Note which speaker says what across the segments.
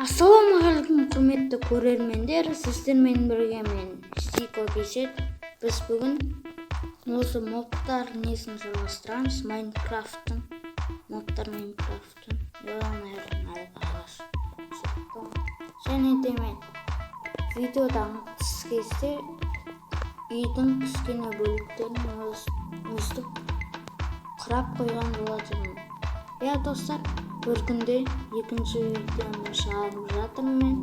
Speaker 1: Ассалаумағалейкум құрметті көрермендер, сіздермен бірге мен Стико Кесет. Біз бүгін осы мобтар несін жалғастырамыз, Майнкрафттың мобтар Майнкрафттың және де мен видеодан тыс кезде үйдің кішкене бөліктерін өстіп құрап қойған болатынмын. Я достар, бір күнде екінші видеоны шығарып жатырмын.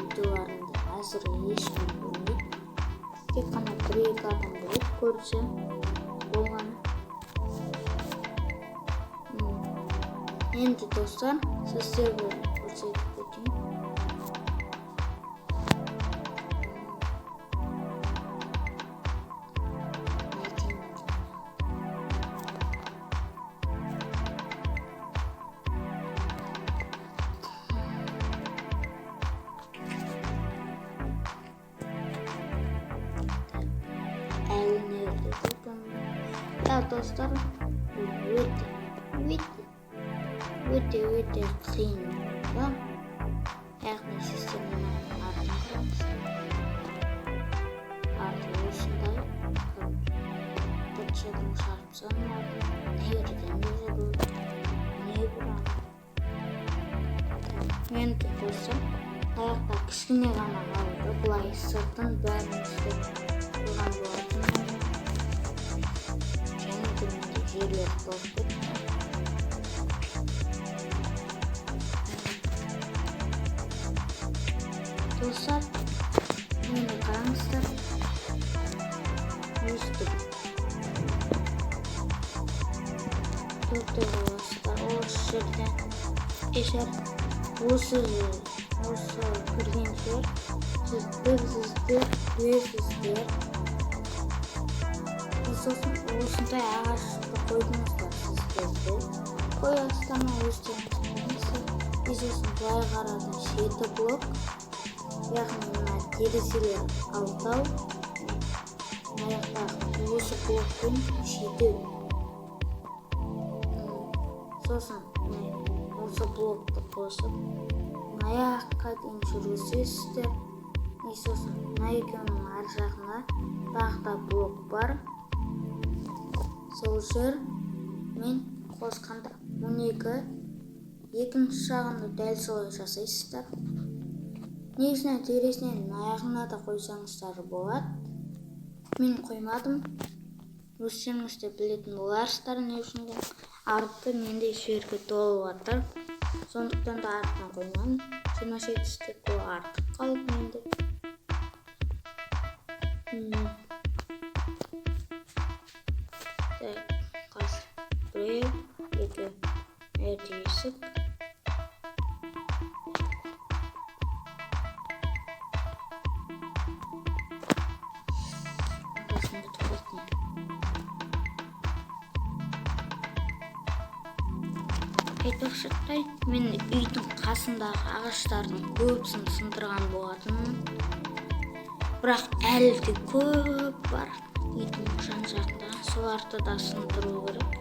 Speaker 1: Видеоларымды әзірге ешкім көрмейді. Тек қана 1-2 адам біліп көрсе болғаны. Енді достар, сіздерге көрсетіп кетейін. Ya dostlar, өте қиын да, яғни системаның артын қараңыз. Арты осындай бұршадан шарпсам, ерден жүру, не бұрады. Енді достар, аяқта кішкене ғана қалды, бұлай сыртын бәрін істеп қойған болатын. Жерлер толып кетті. Достар, мені қараңыздар. Өстіп. Төрттегі баста осы жерден осы кірген жер сіз білесіздер. Сосын осындай ағашты қойдыңыздар сіздерді. Қой астана өздеріңіз. Сосын былай қарады 7 блок. Яғни мына терезелер 6. Аяқтағы осы блокпен 7. Сосын осы блокты қосып аяққа дейін жүргізесіздер. Сосын мына екеуінің ар жағында тағы да блок бар. Сол жер мен қосқанда 12. Екінші жағында дәл солай жасайсыздар. Негізінен терезенің аяғына да қойсаңыздар болады. Мен қоймадым. Өздеріңіз де білетін боларсыздар не үшін де. Арты менде жерге толып жатыр. Сондықтан да артына қоймадым. 27 стек ол артық қалып менде. Қазір 1, 2 есік. Айтпақшықтай, мен үйдің қасындағы ағаштардың көбісін сындырған болатынмын. Бірақ әлі де көп бар үйдің жан жағында. Соларды да сындыру керек.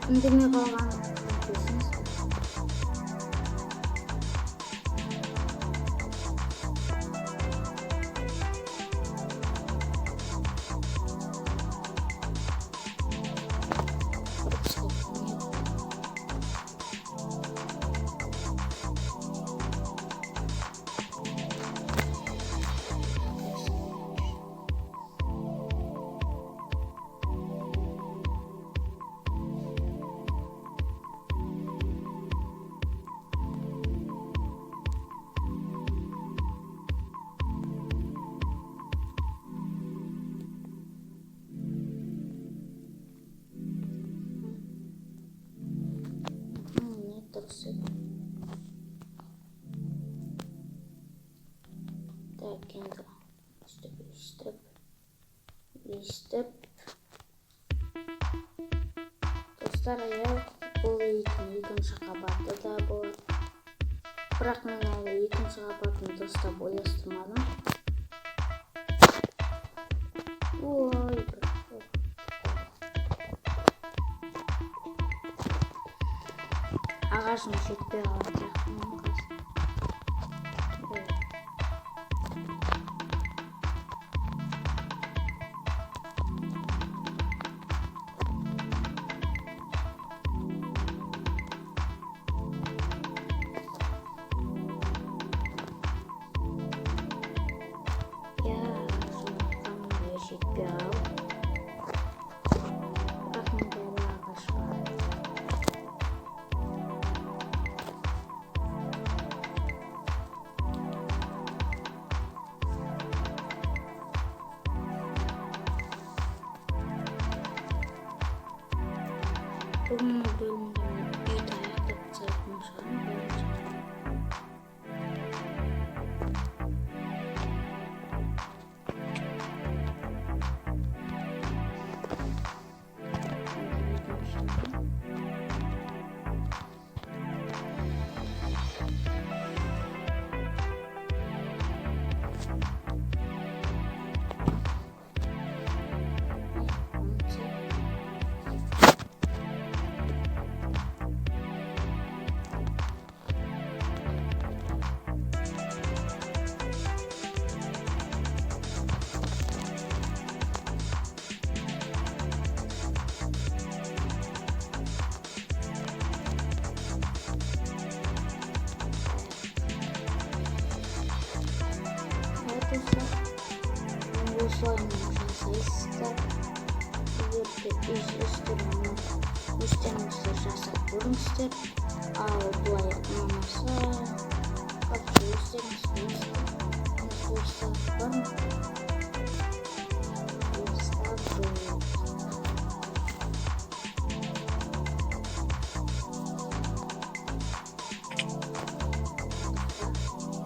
Speaker 1: үндемей қалған білесіңіз. Так, енді өйстіп достар, бұл үйдің екінші қабаты да болады, бірақ мен әлі екінші қабатын достап ойластырмадым. Ой, ағашым жетпей қалды. Бүгінгі бөлімде үйді аяқтап тастайтын шығармын. Осылаймен жасайсыздар. Егерде үзілістер өздеріңіздер жасап көріңіздер. Ал бұлай ұнамаса, өздеріңіз бар ма?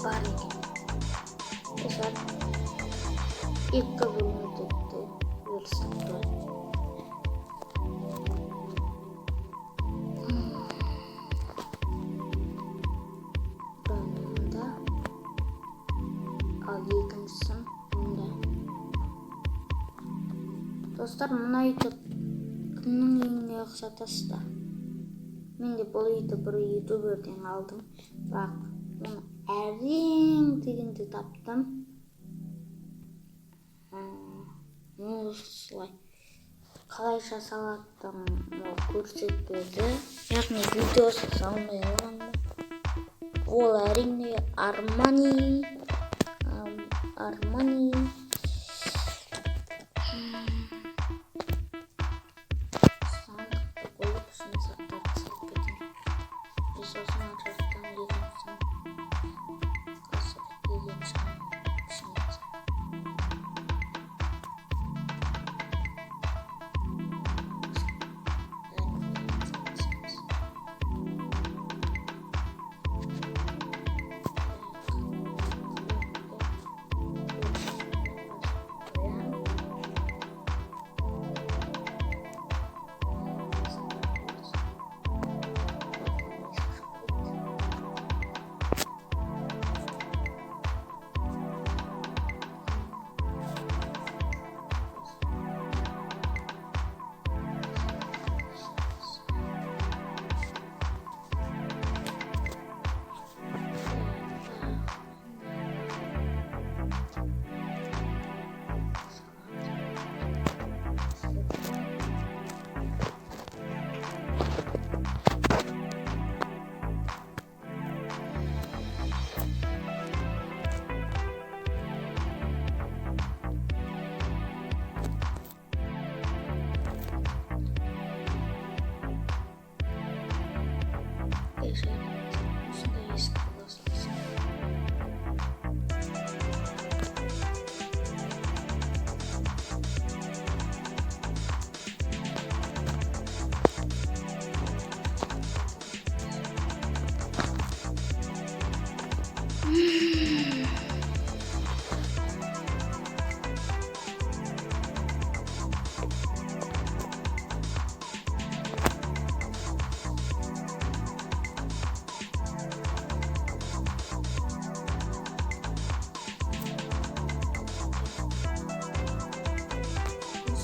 Speaker 1: Бар екен. екі бөлмеде өрістік бар. Бұнда, ал екіншісі мұнда. Достар, мұна үйді кімнің үйіне ұқсатасыздар? Мен де бұл үйді бір ютуберден алдым, бірақ оны әрең дегенде таптым. Осылай қалай жасалатынын көрсетпеді, яғни видеосы салмай қалғанда. Ол әрине Армани сандықты қойып ішіне заттарды салып кетемін. Сосын ар жақтан екіншісін қасып деген шығамын ішіне.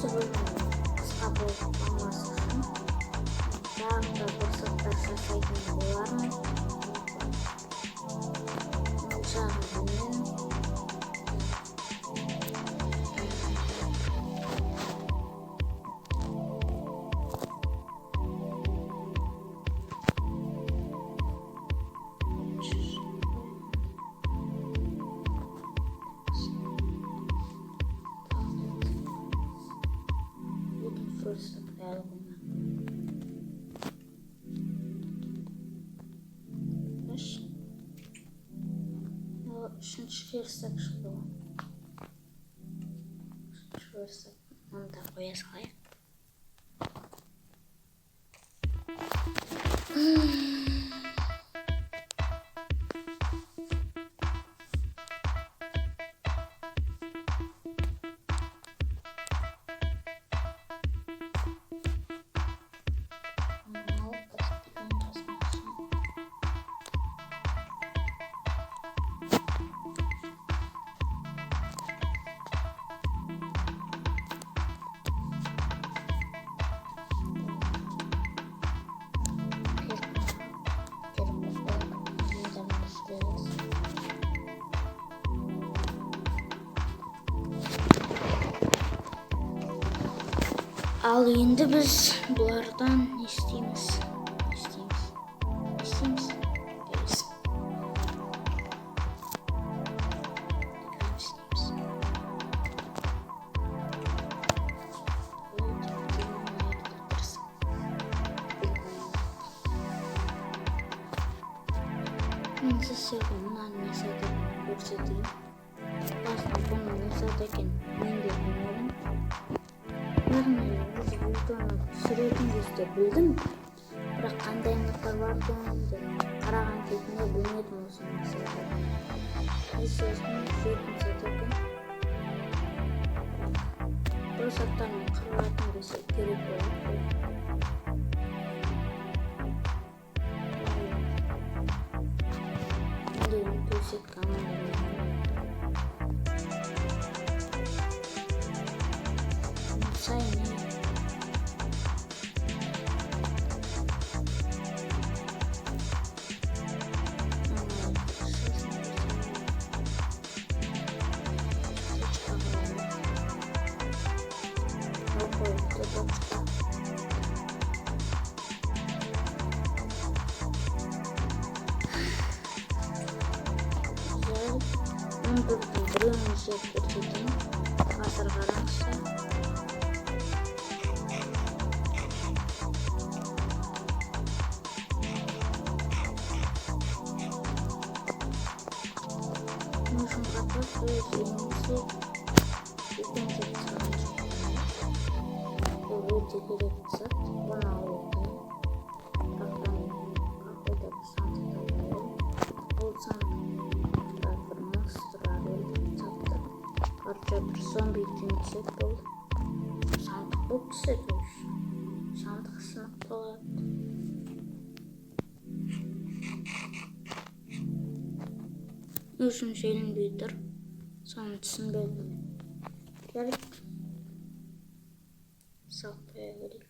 Speaker 1: осы бөлімнің қысқа болып қалмасы үшін тағы да рұқсаттар жасайтын болармын. Ол жағын білмедім. Просто правильно. Хорошо. Үшінші версак шығды. Үшінші версак. Оны да қоя салайық. Ал енді біз бұлардан не істейміз? Мен сіздерге мынаны не сәт екенін көрсетейін. Басында бұның не сәт екенін мен де білмедім. Яғни осы видеоны түсіретін кезде білдім, бірақ қандай аңғыттар бар екенін қараған кезінде білмедім осы мақсатты. Есесіне түсіретін сәт екен. Бұл сәттармен қырылатын десе керек болады. Төсек камераны сайын біреуін жеп көрсетейін. Қазір қараңызшы. Нужен қатар сөйлемесе екінші саған жүктемей. Бұл өте керек зат. Бұны алу қиын. Бірақтан қақойда бір сандықтан қойын. Ол сандықта бір монстр bir zombi tüncek oldu. Sandık bu түседі. Sandık сынып болады. Өзім желінбей тұр. Соны түсінбедім. Керек. Салып қоя керек.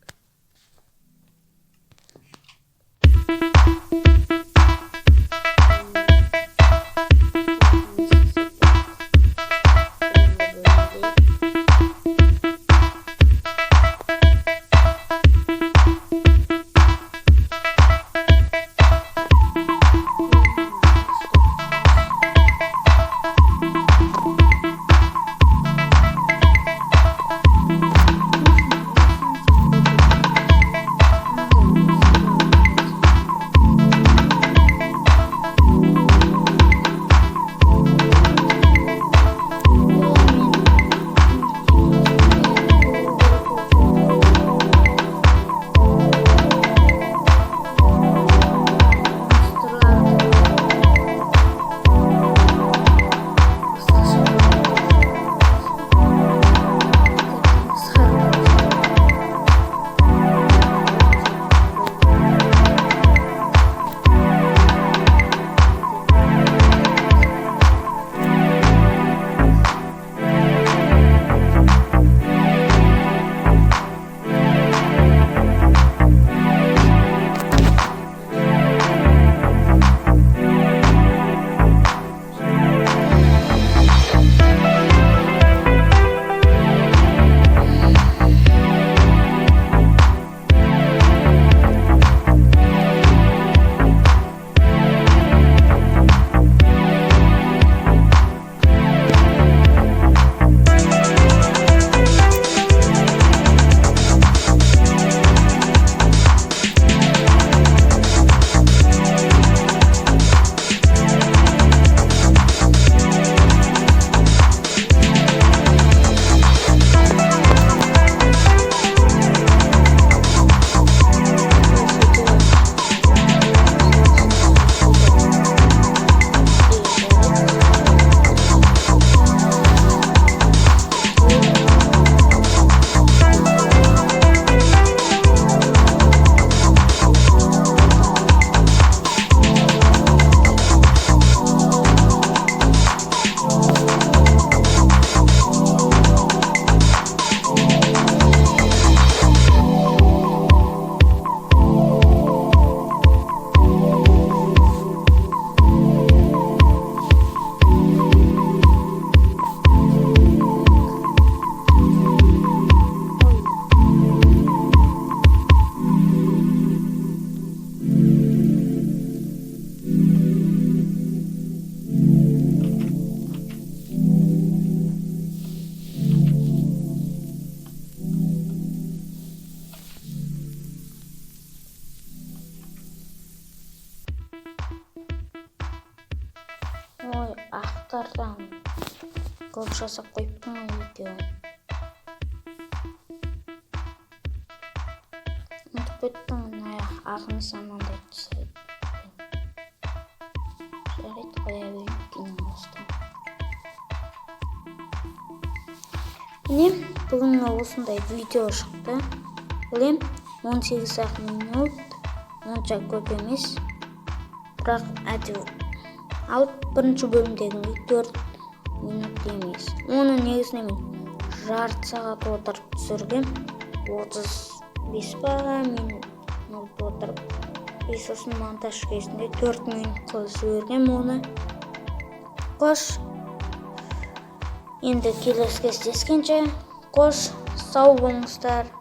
Speaker 1: Ой, ақтардан көп жасап қойыппын ғой екеуін. Ұмытып кеттім, ағымыз амандай түседі. Жарайды, қоя берейін кейін осыдан. Міне, бүгін осындай видео шықты. Білем, 18 минут, онша көп емес. Бірақ әйтеуір ал бірінші бөлімдегіндей 4 минут емес. Оны негізінен мен жарты сағат отырып түсіргем. 35 минут отырып, сосын монтаж кезінде 4 минут қылып жібергем оны. Қош, енді келесі кездескенше, қош, сау болыңыздар.